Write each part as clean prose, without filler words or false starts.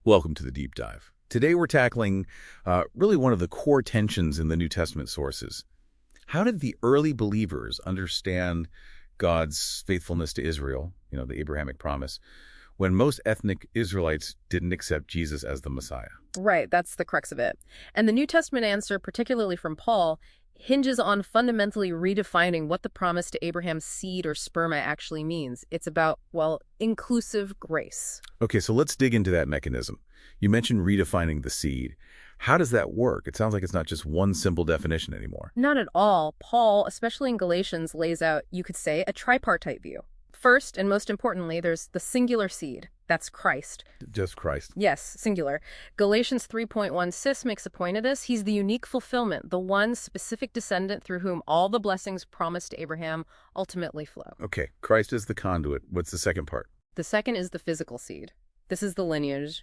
Welcome to the Deep Dive. Today we're tackling really one of the core tensions in the New Testament sources. How did the early believers understand God's faithfulness to Israel, the Abrahamic promise, when most ethnic Israelites didn't accept Jesus as the Messiah? Right, that's the crux of it. And the New Testament answer, particularly from Paul, hinges on fundamentally redefining what the promise to Abraham's seed or sperma actually means. It's about, inclusive grace. Okay, so let's dig into that mechanism. You mentioned redefining the seed. How does that work? It sounds like it's not just one simple definition anymore. Not at all. Paul, especially in Galatians, lays out, you could say, a tripartite view. First, and most importantly, there's the singular seed. That's Christ. Just Christ. Yes, singular. Galatians 3.1 cis makes a point of this. He's the unique fulfillment, the one specific descendant through whom all the blessings promised to Abraham ultimately flow. Okay, Christ is the conduit. What's the second part? The second is the physical seed. This is the lineage,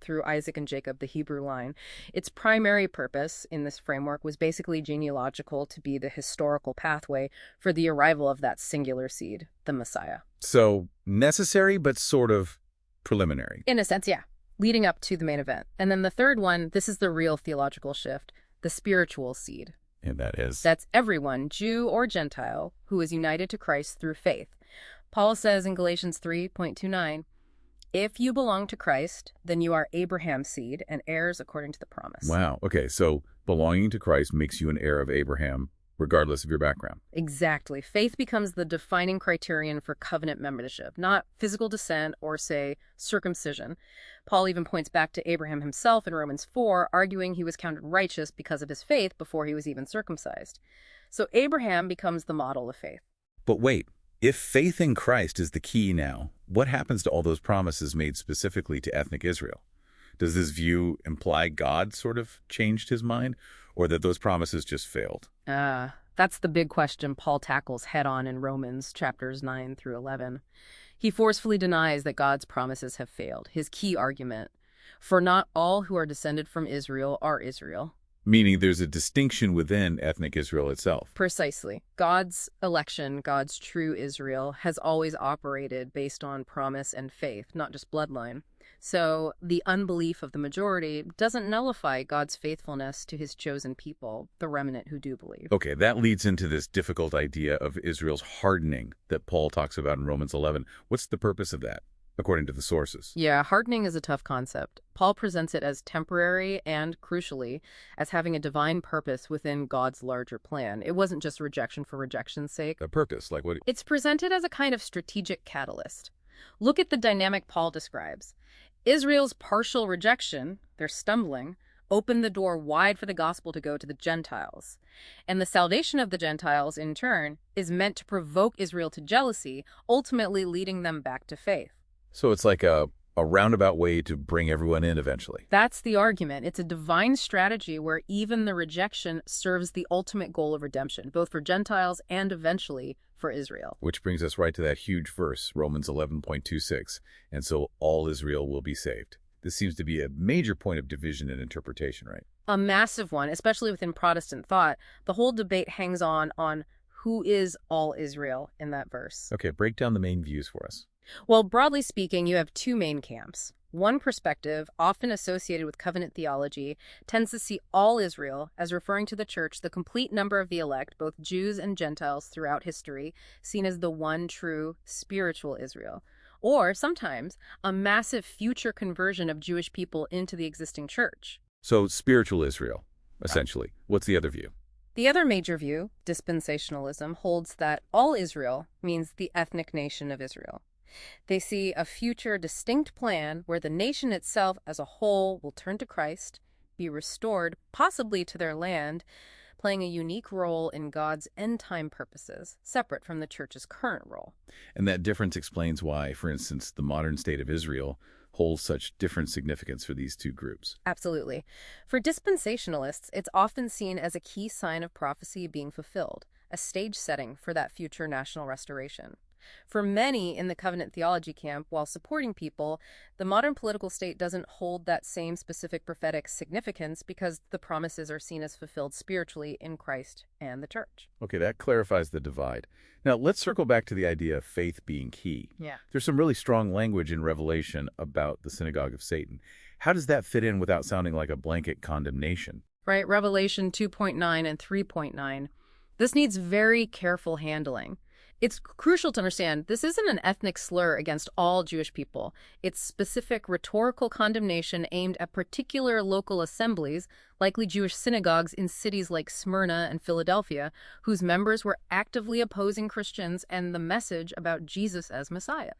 through Isaac and Jacob, the Hebrew line. Its primary purpose in this framework was basically genealogical, to be the historical pathway for the arrival of that singular seed, the Messiah. So necessary, but sort of preliminary. In a sense, yeah, leading up to the main event. And then the third one, this is the real theological shift, the spiritual seed. And that is? That's everyone, Jew or Gentile, who is united to Christ through faith. Paul says in Galatians 3.29, if you belong to Christ, then you are Abraham's seed and heirs according to the promise. Wow. Okay, so belonging to Christ makes you an heir of Abraham, regardless of your background. Exactly. Faith becomes the defining criterion for covenant membership, not physical descent or, say, circumcision. Paul even points back to Abraham himself in Romans 4, arguing he was counted righteous because of his faith before he was even circumcised. So Abraham becomes the model of faith. But wait. If faith in Christ is the key now, what happens to all those promises made specifically to ethnic Israel? Does this view imply God sort of changed his mind, or that those promises just failed? That's the big question Paul tackles head-on in Romans chapters 9 through 11. He forcefully denies that God's promises have failed. His key argument, for not all who are descended from Israel are Israel. Meaning there's a distinction within ethnic Israel itself. Precisely. God's election, God's true Israel, has always operated based on promise and faith, not just bloodline. So the unbelief of the majority doesn't nullify God's faithfulness to his chosen people, the remnant who do believe. Okay, that leads into this difficult idea of Israel's hardening that Paul talks about in Romans 11. What's the purpose of that, according to the sources? Yeah, hardening is a tough concept. Paul presents it as temporary and, crucially, as having a divine purpose within God's larger plan. It wasn't just rejection for rejection's sake. A purpose, like what? It's presented as a kind of strategic catalyst. Look at the dynamic Paul describes. Israel's partial rejection, their stumbling, opened the door wide for the gospel to go to the Gentiles. And the salvation of the Gentiles, in turn, is meant to provoke Israel to jealousy, ultimately leading them back to faith. So it's like a roundabout way to bring everyone in eventually. That's the argument. It's a divine strategy where even the rejection serves the ultimate goal of redemption, both for Gentiles and eventually for Israel. Which brings us right to that huge verse, Romans 11.26. And so all Israel will be saved. This seems to be a major point of division and interpretation, right? A massive one, especially within Protestant thought. The whole debate hangs on who is all Israel in that verse. Okay, break down the main views for us. Well, broadly speaking, you have two main camps. One perspective, often associated with covenant theology, tends to see all Israel as referring to the church, the complete number of the elect, both Jews and Gentiles throughout history, seen as the one true spiritual Israel. Or, sometimes, a massive future conversion of Jewish people into the existing church. So, spiritual Israel, essentially. What's the other view? The other major view, dispensationalism, holds that all Israel means the ethnic nation of Israel. They see a future distinct plan where the nation itself as a whole will turn to Christ, be restored, possibly to their land, playing a unique role in God's end-time purposes, separate from the church's current role. And that difference explains why, for instance, the modern state of Israel holds such different significance for these two groups. Absolutely. For dispensationalists, it's often seen as a key sign of prophecy being fulfilled, a stage setting for that future national restoration. For many in the covenant theology camp, while supporting people, the modern political state doesn't hold that same specific prophetic significance because the promises are seen as fulfilled spiritually in Christ and the church. Okay, that clarifies the divide. Now, let's circle back to the idea of faith being key. Yeah. There's some really strong language in Revelation about the synagogue of Satan. How does that fit in without sounding like a blanket condemnation? Right? Revelation 2.9 and 3.9. This needs very careful handling. It's crucial to understand this isn't an ethnic slur against all Jewish people. It's specific rhetorical condemnation aimed at particular local assemblies, likely Jewish synagogues in cities like Smyrna and Philadelphia, whose members were actively opposing Christians and the message about Jesus as Messiah.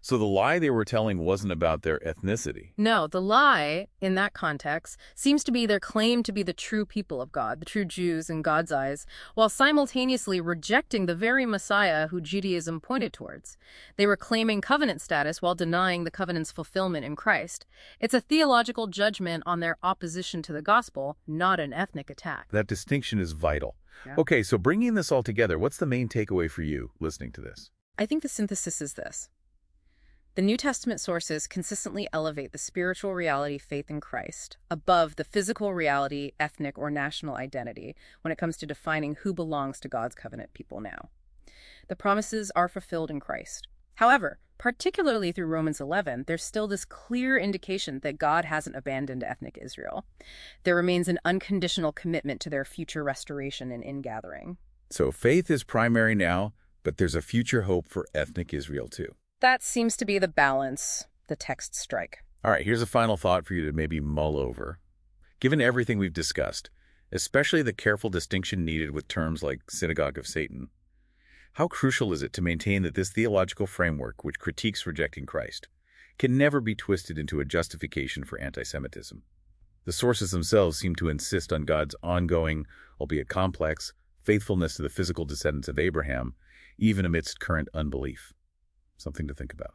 So the lie they were telling wasn't about their ethnicity. No, the lie, in that context, seems to be their claim to be the true people of God, the true Jews in God's eyes, while simultaneously rejecting the very Messiah who Judaism pointed towards. They were claiming covenant status while denying the covenant's fulfillment in Christ. It's a theological judgment on their opposition to the gospel, not an ethnic attack. That distinction is vital. Yeah. Okay, so bringing this all together, what's the main takeaway for you listening to this? I think the synthesis is this. The New Testament sources consistently elevate the spiritual reality faith in Christ above the physical reality, ethnic, or national identity when it comes to defining who belongs to God's covenant people now. The promises are fulfilled in Christ. However, particularly through Romans 11, there's still this clear indication that God hasn't abandoned ethnic Israel. There remains an unconditional commitment to their future restoration and ingathering. So faith is primary now, but there's a future hope for ethnic Israel too. That seems to be the balance the texts strike. All right, here's a final thought for you to maybe mull over. Given everything we've discussed, especially the careful distinction needed with terms like synagogue of Satan, how crucial is it to maintain that this theological framework, which critiques rejecting Christ, can never be twisted into a justification for anti-Semitism? The sources themselves seem to insist on God's ongoing, albeit complex, faithfulness to the physical descendants of Abraham, even amidst current unbelief. Something to think about.